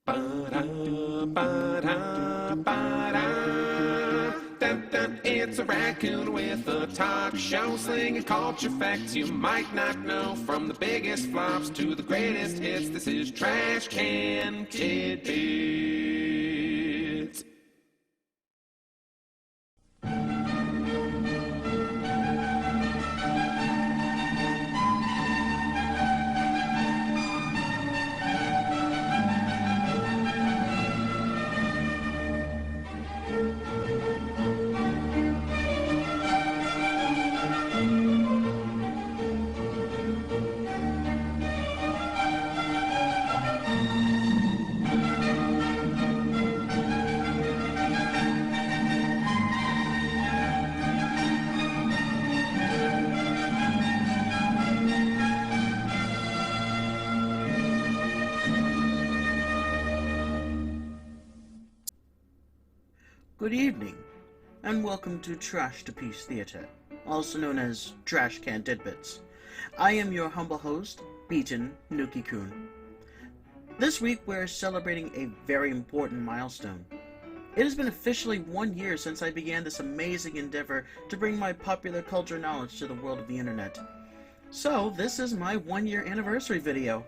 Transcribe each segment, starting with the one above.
Ba-da, ba-da, ba-da. Dun, dun. It's a raccoon with a talk show slinging culture facts you might not know. From the biggest flops to the greatest hits, this is Trash Can Tidbits. Good evening, and welcome to Trash-terpiece Theater, also known as Trash Can Tidbits. I am your humble host, Beaton Nuki-kun. This week we're celebrating a very important milestone. It has been officially 1 year since I began this amazing endeavor to bring my popular culture knowledge to the world of the internet. So this is my 1-year anniversary video.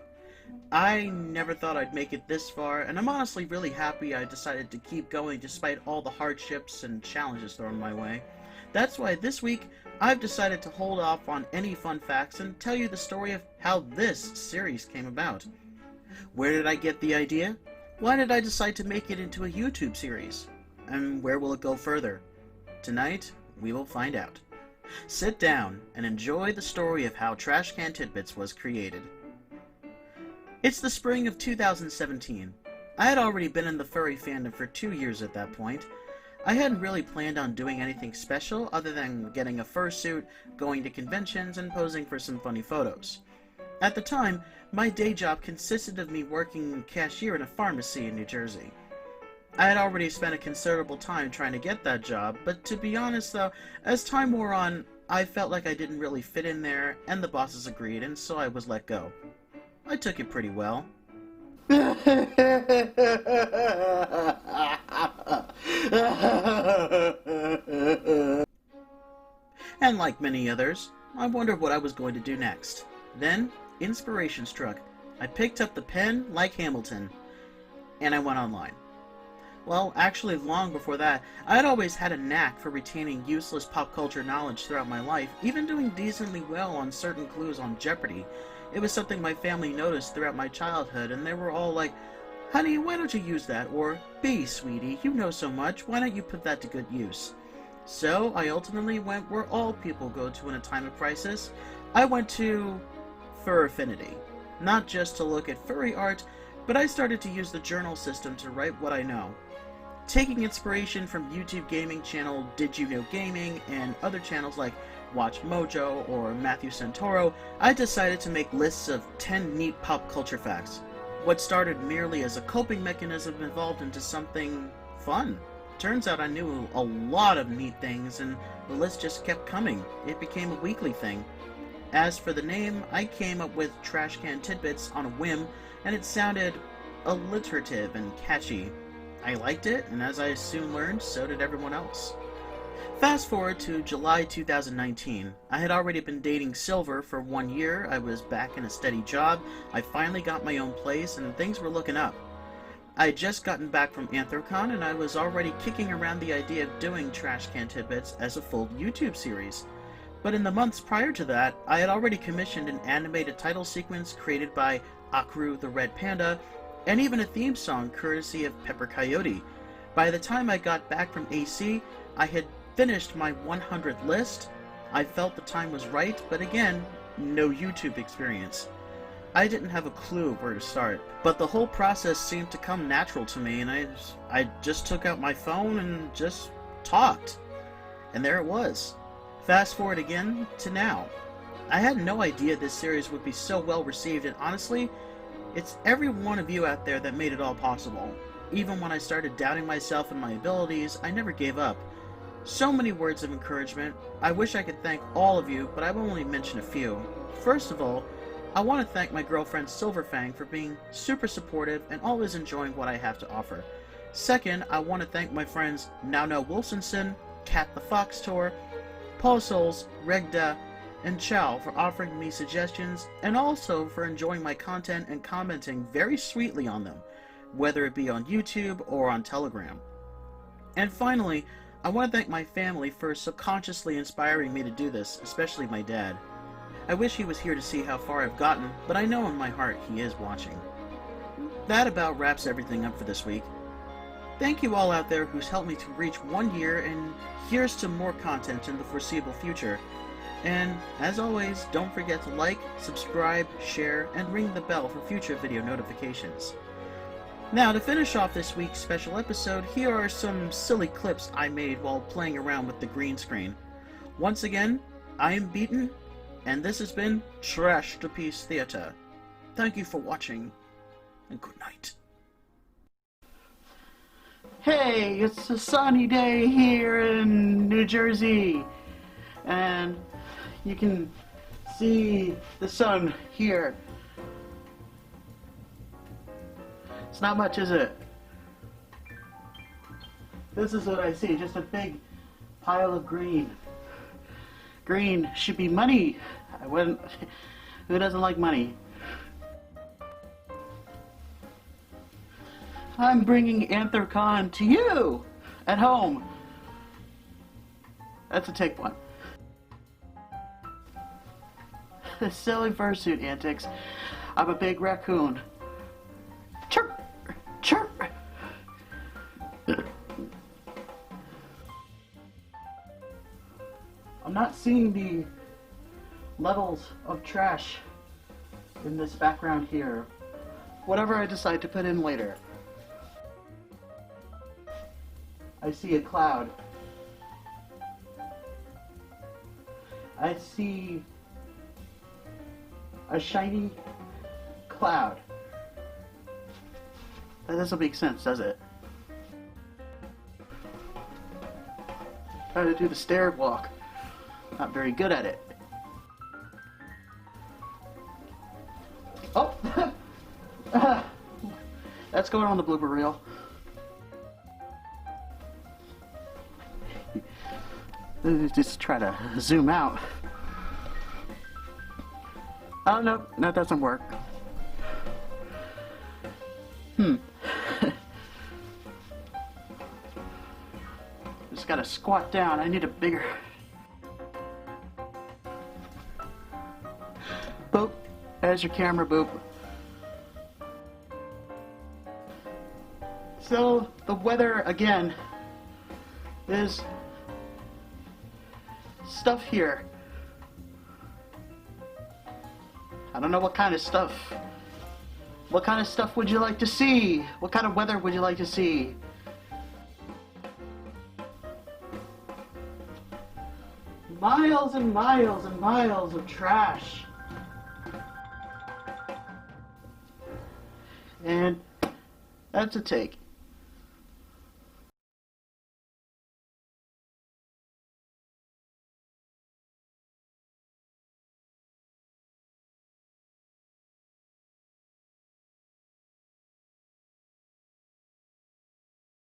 I never thought I'd make it this far, and I'm honestly really happy I decided to keep going despite all the hardships and challenges thrown my way. That's why this week, I've decided to hold off on any fun facts and tell you the story of how this series came about. Where did I get the idea? Why did I decide to make it into a YouTube series? And where will it go further? Tonight, we will find out. Sit down and enjoy the story of how Trash Can Tidbits was created. It's the spring of 2017. I had already been in the furry fandom for 2 years at that point. I hadn't really planned on doing anything special other than getting a fursuit, going to conventions, and posing for some funny photos. At the time, my day job consisted of me working cashier in a pharmacy in New Jersey. I had already spent a considerable time trying to get that job, but to be honest though, as time wore on, I felt like I didn't really fit in there, and the bosses agreed, and so I was let go. I took it pretty well. And like many others, I wondered what I was going to do next. Then, inspiration struck. I picked up the pen like Hamilton, and I went online. Well, actually long before that, I had always had a knack for retaining useless pop culture knowledge throughout my life, even doing decently well on certain clues on Jeopardy! It was something my family noticed throughout my childhood, and they were all like, "Honey, why don't you use that?" Or, "B, sweetie, you know so much, why don't you put that to good use?" So, I ultimately went where all people go to in a time of crisis. I went to Fur Affinity. Not just to look at furry art, but I started to use the journal system to write what I know. Taking inspiration from YouTube gaming channel Did You Know Gaming and other channels like Watch Mojo or Matthew Santoro, I decided to make lists of 10 neat pop culture facts. What started merely as a coping mechanism evolved into something fun. Turns out I knew a lot of neat things, and the list just kept coming. It became a weekly thing. As for the name, I came up with Trash Can Tidbits on a whim, and it sounded alliterative and catchy. I liked it, and as I soon learned, so did everyone else. Fast forward to July 2019. I had already been dating Silver for 1 year, I was back in a steady job, I finally got my own place, and things were looking up. I had just gotten back from Anthrocon, and I was already kicking around the idea of doing Trash Can Tidbits as a full YouTube series. But in the months prior to that, I had already commissioned an animated title sequence created by Akru the Red Panda, and even a theme song courtesy of Pepper Coyote. By the time I got back from AC, I had finished my 100th list. I felt the time was right, but again, no YouTube experience. I didn't have a clue where to start, but the whole process seemed to come natural to me, and I just took out my phone and just talked. And there it was. Fast forward again to now. I had no idea this series would be so well received, and honestly, it's every one of you out there that made it all possible. Even when I started doubting myself and my abilities, I never gave up. So many words of encouragement. I wish I could thank all of you, but I will only mention a few. First of all, I want to thank my girlfriend Silverfang for being super supportive and always enjoying what I have to offer. Second, I want to thank my friends Now Wilsonson, Cat the Fox Tour, Paul Souls, Regda, and Chow for offering me suggestions and also for enjoying my content and commenting very sweetly on them, whether it be on YouTube or on Telegram. And finally, I want to thank my family for subconsciously inspiring me to do this, especially my dad. I wish he was here to see how far I've gotten, but I know in my heart he is watching. That about wraps everything up for this week. Thank you all out there who's helped me to reach 1 year, and here's to more content in the foreseeable future. And, as always, don't forget to like, subscribe, share, and ring the bell for future video notifications. Now, to finish off this week's special episode, here are some silly clips I made while playing around with the green screen. Once again, I am Beaten, and this has been Trash-terpiece Theater. Thank you for watching, and good night. Hey, it's a sunny day here in New Jersey, and you can see the sun here. It's not much, is it? This is what I see, just a big pile of green. Green should be money. Who doesn't like money? I'm bringing Anthrocon to you at home. That's a take one. Silly fursuit antics. I'm a big raccoon. Chirp! Chirp! I'm not seeing the levels of trash in this background here. Whatever I decide to put in later. I see a cloud. I see a shiny cloud. That doesn't make sense, does it? Try to do the stair walk. Not very good at it. Oh! That's going on the blooper reel. Just try to zoom out. Oh, no, that doesn't work. Just gotta squat down. I need a bigger... Boop. There's your camera, boop. So, the weather, again, is stuff here. I don't know what kind of stuff. What kind of stuff would you like to see? What kind of weather would you like to see? Miles and miles and miles of trash. And that's a take.